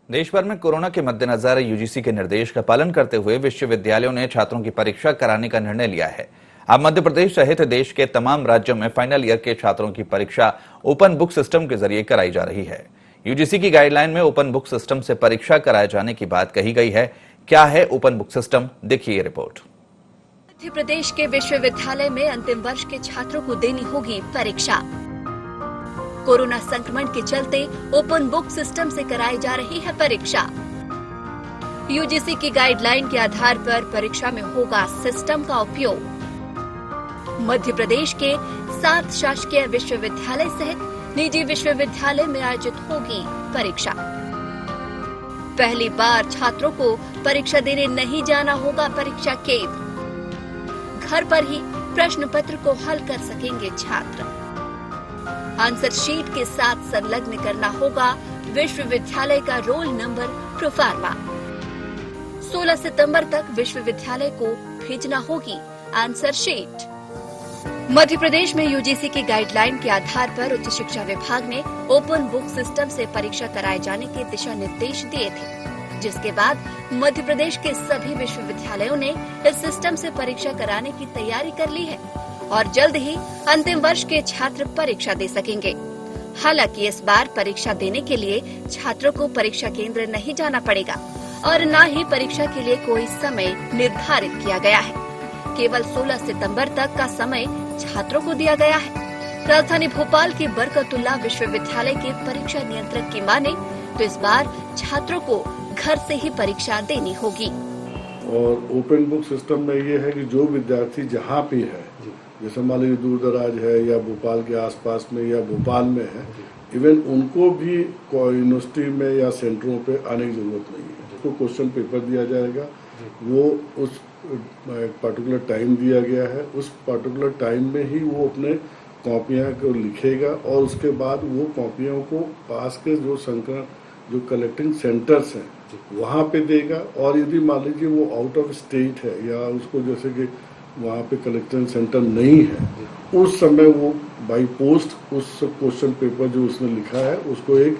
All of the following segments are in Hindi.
देश भर में कोरोना के मद्देनजर यूजीसी के निर्देश का पालन करते हुए विश्वविद्यालयों ने छात्रों की परीक्षा कराने का निर्णय लिया है। अब मध्य प्रदेश सहित देश के तमाम राज्यों में फाइनल ईयर के छात्रों की परीक्षा ओपन बुक सिस्टम के जरिए कराई जा रही है। यूजीसी की गाइडलाइन में ओपन बुक सिस्टम से परीक्षा कराए जाने की बात कही गई है। क्या है ओपन बुक सिस्टम, देखिए ये रिपोर्ट। मध्य प्रदेश के विश्वविद्यालय में अंतिम वर्ष के छात्रों को देनी होगी परीक्षा। कोरोना संक्रमण के चलते ओपन बुक सिस्टम से कराई जा रही है परीक्षा। यूजीसी की गाइडलाइन के आधार पर परीक्षा में होगा सिस्टम का उपयोग। मध्य प्रदेश के 7 शासकीय विश्वविद्यालय सहित निजी विश्वविद्यालय में आयोजित होगी परीक्षा। पहली बार छात्रों को परीक्षा देने नहीं जाना होगा परीक्षा केंद्र। घर पर ही प्रश्न पत्र को हल कर सकेंगे छात्र। आंसर शीट के साथ संलग्न करना होगा विश्वविद्यालय का रोल नंबर प्रोफार्मा। 16 सितंबर तक विश्वविद्यालय को भेजना होगी आंसर शीट। मध्य प्रदेश में यूजीसी की गाइडलाइन के आधार पर उच्च शिक्षा विभाग ने ओपन बुक सिस्टम से परीक्षा कराए जाने के दिशा निर्देश दिए थे, जिसके बाद मध्य प्रदेश के सभी विश्वविद्यालयों ने इस सिस्टम से परीक्षा कराने की तैयारी कर ली है और जल्द ही अंतिम वर्ष के छात्र परीक्षा दे सकेंगे। हालांकि इस बार परीक्षा देने के लिए छात्रों को परीक्षा केंद्र नहीं जाना पड़ेगा और न ही परीक्षा के लिए कोई समय निर्धारित किया गया है। केवल 16 सितंबर तक का समय छात्रों को दिया गया है। राजधानी भोपाल के बरकतुल्लाह विश्वविद्यालय के परीक्षा नियंत्रक की माने तो इस बार छात्रों को घर से ही परीक्षा देनी होगी। और ओपन बुक सिस्टम में ये है कि जो विद्यार्थी जहाँ पे है, जैसे मान लीजिए दूर दराज है या भोपाल के आसपास में या भोपाल में है, इवन उनको भी यूनिवर्सिटी में या सेंटरों पे आने की जरूरत नहीं है। उसको क्वेश्चन पेपर दिया जाएगा, वो उस पर्टिकुलर टाइम दिया गया है, उस पर्टिकुलर टाइम में ही वो अपने कॉपियाँ को लिखेगा और उसके बाद वो कॉपियों को पास के जो कलेक्टिंग सेंटर्स हैं वहाँ पे देगा। और यदि मान लीजिए वो आउट ऑफ स्टेट है या उसको जैसे कि वहाँ पे कलेक्टिंग सेंटर नहीं है, उस समय वो बाई पोस्ट उस क्वेश्चन पेपर जो उसने लिखा है उसको एक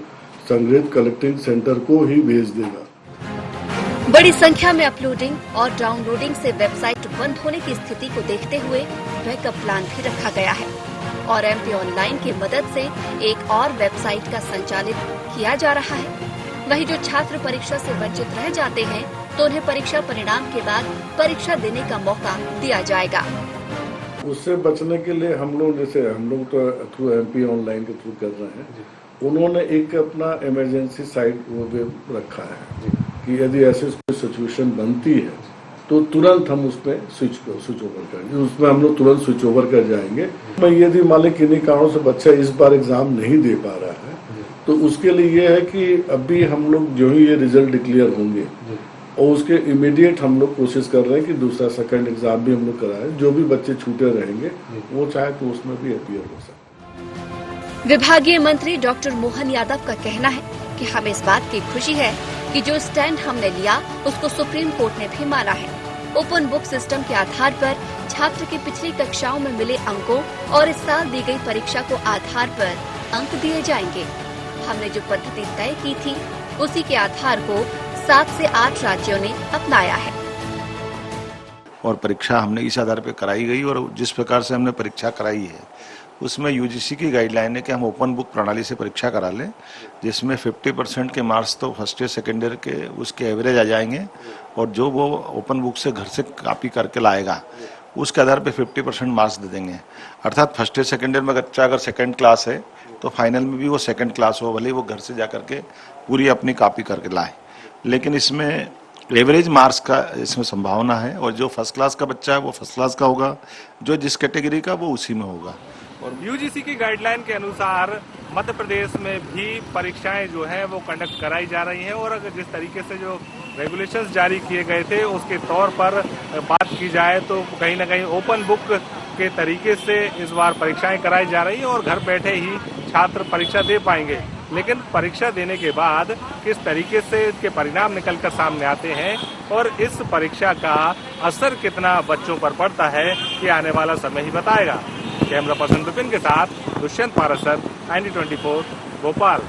संग्रहित कलेक्टिंग सेंटर को ही भेज देगा। बड़ी संख्या में अपलोडिंग और डाउनलोडिंग से वेबसाइट बंद होने की स्थिति को देखते हुए बैकअप प्लान भी रखा गया है और एमपी ऑनलाइन की मदद से एक और वेबसाइट का संचालित किया जा रहा है। वहीं जो छात्र परीक्षा से वंचित रह जाते हैं तो उन्हें परीक्षा परिणाम के बाद परीक्षा देने का मौका दिया जाएगा। उससे बचने के लिए हम लोग तो थ्रू एमपी ऑनलाइन के थ्रू कर रहे हैं। उन्होंने एक अपना इमरजेंसी साइट वो रखा है कि यदि ऐसी कोई सिचुएशन बनती है तो तुरंत हम उसमें स्विच ओवर करेंगे, उसमें हम लोग तुरंत स्विच ओवर कर जाएंगे। मैं यदि मान ली किन्हीं कारणों से बच्चा इस बार एग्जाम नहीं दे पा रहा है तो उसके लिए ये है कि अभी हम लोग जो ही ये रिजल्ट डिक्लेयर होंगे और उसके इमीडिएट हम लोग कोशिश कर रहे हैं कि दूसरा सेकंड एग्जाम भी हम लोग कराएं। जो भी बच्चे छूटे रहेंगे वो चाहे तो उसमें भी अपीयर हो सकते। विभागीय मंत्री डॉक्टर मोहन यादव का कहना है कि हमें इस बात की खुशी है कि जो स्टैंड हमने लिया उसको सुप्रीम कोर्ट ने भी माना है। ओपन बुक सिस्टम के आधार पर छात्र की पिछली कक्षाओं में मिले अंकों और इस साल दी गई परीक्षा को आधार पर अंक दिए जाएंगे। हमने जो पद्धति तय की थी उसी के आधार को 7 से 8 राज्यों ने अपनाया है और परीक्षा हमने इस आधार पर कराई गई और जिस प्रकार से हमने परीक्षा कराई है उसमें यूजीसी की गाइडलाइन है कि हम ओपन बुक प्रणाली से परीक्षा करा लें, जिसमें 50% के मार्क्स तो फर्स्ट ईयर सेकेंड ईयर के उसके एवरेज आ जाएंगे और जो वो ओपन बुक से घर से कॉपी करके लाएगा उसके आधार पे 50% मार्क्स दे देंगे। अर्थात फर्स्ट ईयर सेकेंड ईयर में बच्चा अगर सेकेंड क्लास है तो फाइनल में भी वो सेकेंड क्लास हो, भले वो घर से जा करके पूरी अपनी कॉपी करके लाए, लेकिन इसमें एवरेज मार्क्स का इसमें संभावना है और जो फर्स्ट क्लास का बच्चा है वो फर्स्ट क्लास का होगा, जो जिस कैटेगरी का वो उसी में होगा। और यूजीसी की गाइडलाइन के अनुसार मध्य प्रदेश में भी परीक्षाएं जो है वो कंडक्ट कराई जा रही हैं और अगर जिस तरीके से जो रेगुलेशंस जारी किए गए थे उसके तौर पर बात की जाए तो कहीं ना कहीं ओपन बुक के तरीके से इस बार परीक्षाएं कराई जा रही हैं और घर बैठे ही छात्र परीक्षा दे पाएंगे। लेकिन परीक्षा देने के बाद किस तरीके से इसके परिणाम निकलकर सामने आते हैं और इस परीक्षा का असर कितना बच्चों पर पड़ता है ये आने वाला समय ही बताएगा। कैमरा पर्सन विपिन के साथ दुष्यंत पारासर, ND24 भोपाल।